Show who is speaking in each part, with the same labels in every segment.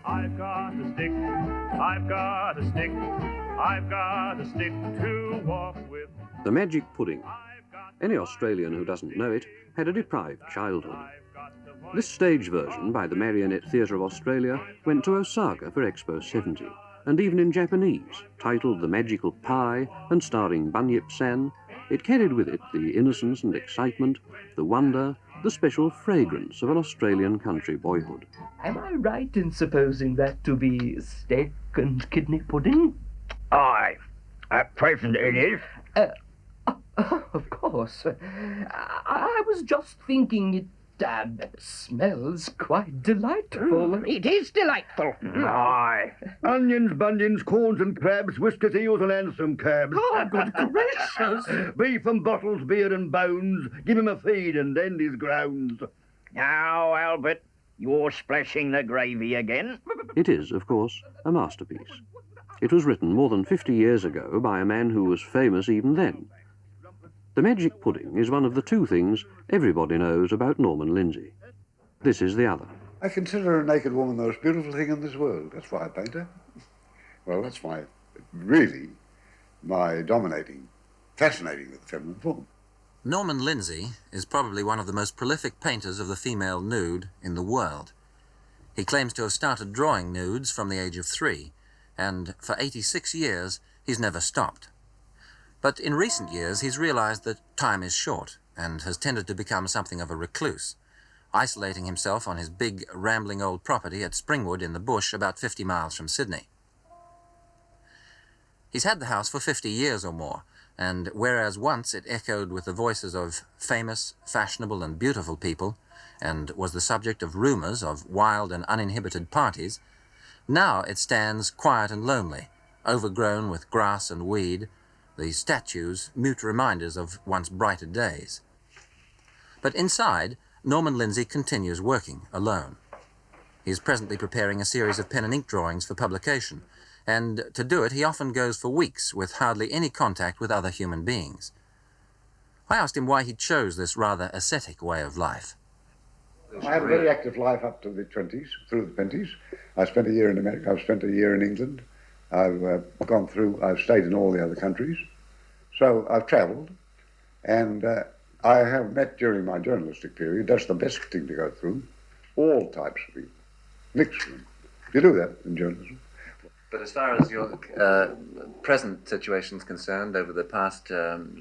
Speaker 1: I've got a stick, I've got a stick, I've got a stick to walk with.
Speaker 2: The magic pudding. Any Australian who doesn't know it had a deprived childhood. This stage version by the Marionette Theatre of Australia went to Osaka for Expo 70, and even in Japanese, titled The Magical Pie and starring Bunyip San, it carried with it the innocence and excitement, the wonder, the special fragrance of an Australian country boyhood.
Speaker 3: Am I right in supposing that to be steak and kidney pudding?
Speaker 4: Aye, at present it is.
Speaker 3: Of course. I was just thinking it smells quite delightful.
Speaker 4: It is delightful. Aye. Onions, bunions, corns and crabs, whiskers, eels and hansom cabs.
Speaker 3: Oh, good gracious!
Speaker 4: Beef and bottles, beer and bones. Give him a feed and end his groans. Now, Albert, you're splashing the gravy again.
Speaker 2: It is, of course, a masterpiece. It was written more than 50 years ago by a man who was famous even then. The magic pudding is one of the two things everybody knows about Norman Lindsay. This is the other.
Speaker 5: I consider a naked woman the most beautiful thing in this world. That's why I paint her. Well, that's really my dominating, fascinating with the feminine form.
Speaker 6: Norman Lindsay is probably one of the most prolific painters of the female nude in the world. He claims to have started drawing nudes from the age of 3, and for 86 years he's never stopped. But in recent years, he's realized that time is short and has tended to become something of a recluse, isolating himself on his big, rambling old property at Springwood in the bush about 50 miles from Sydney. He's had the house for 50 years or more, and whereas once it echoed with the voices of famous, fashionable and beautiful people, and was the subject of rumors of wild and uninhibited parties, now it stands quiet and lonely, overgrown with grass and weed, the statues mute reminders of once brighter days. But inside, Norman Lindsay continues working alone. He is presently preparing a series of pen and ink drawings for publication, and to do it he often goes for weeks with hardly any contact with other human beings. I asked him why he chose this rather ascetic way of life.
Speaker 5: I had a very active life up to the 20s, through the 20s. I spent a year in America, I've spent a year in England. I've stayed in all the other countries. So I've travelled, and I have met during my journalistic period, that's the best thing to go through, all types of people, mixed of them. You do that in journalism.
Speaker 6: But as far as your present situation is concerned, over the past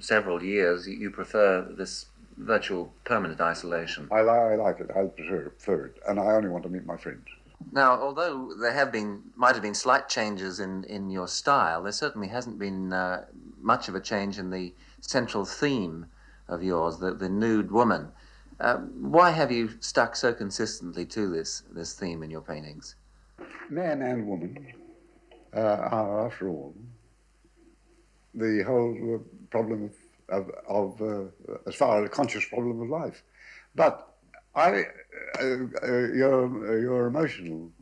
Speaker 6: several years, you prefer this virtual permanent isolation.
Speaker 5: I like it, I prefer it, and I only want to meet my friends.
Speaker 6: Now, although there might have been slight changes in your style, there certainly hasn't been much of a change in the central theme of yours, the nude woman. Why have you stuck so consistently to this theme in your paintings?
Speaker 5: Man and woman are, after all, the whole problem of as far as a conscious problem of life. But your emotional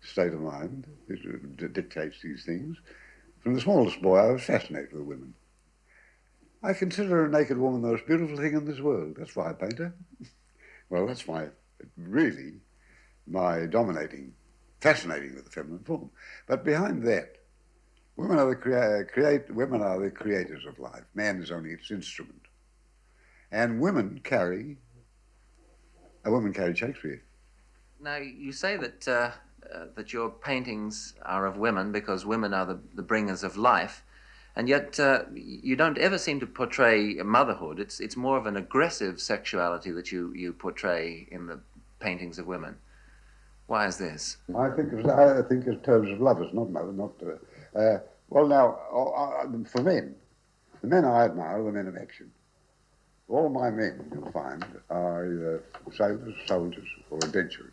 Speaker 5: state of mind dictates these things. From the smallest boy, I was fascinated with women. I consider a naked woman the most beautiful thing in this world. That's why I paint her. Well, that's really my dominating, fascinating with the feminine form. But behind that, women are the creators of life. Man is only its instrument. And women carry Shakespeare.
Speaker 6: Now, you say that your paintings are of women because women are the bringers of life, and yet you don't ever seem to portray motherhood. It's more of an aggressive sexuality that you portray in the paintings of women. Why is this?
Speaker 5: I think in terms of lovers, not mother, not. Well, now for men, the men I admire are the men of action. All my men, you'll find, are either sailors, soldiers, or adventurers.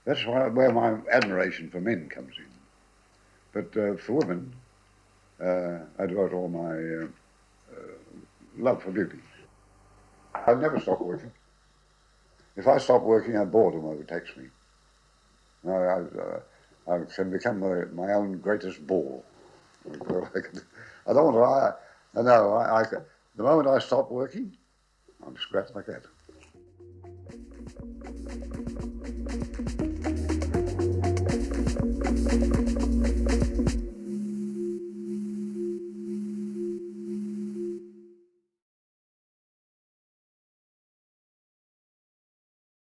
Speaker 5: That's where my admiration for men comes in. But for women, I devote all my love for beauty. I'll never stop working. If I stop working, boredom overtakes me. I can become my own greatest bore. I don't want to. The moment I stop working, I'm scrapped like that.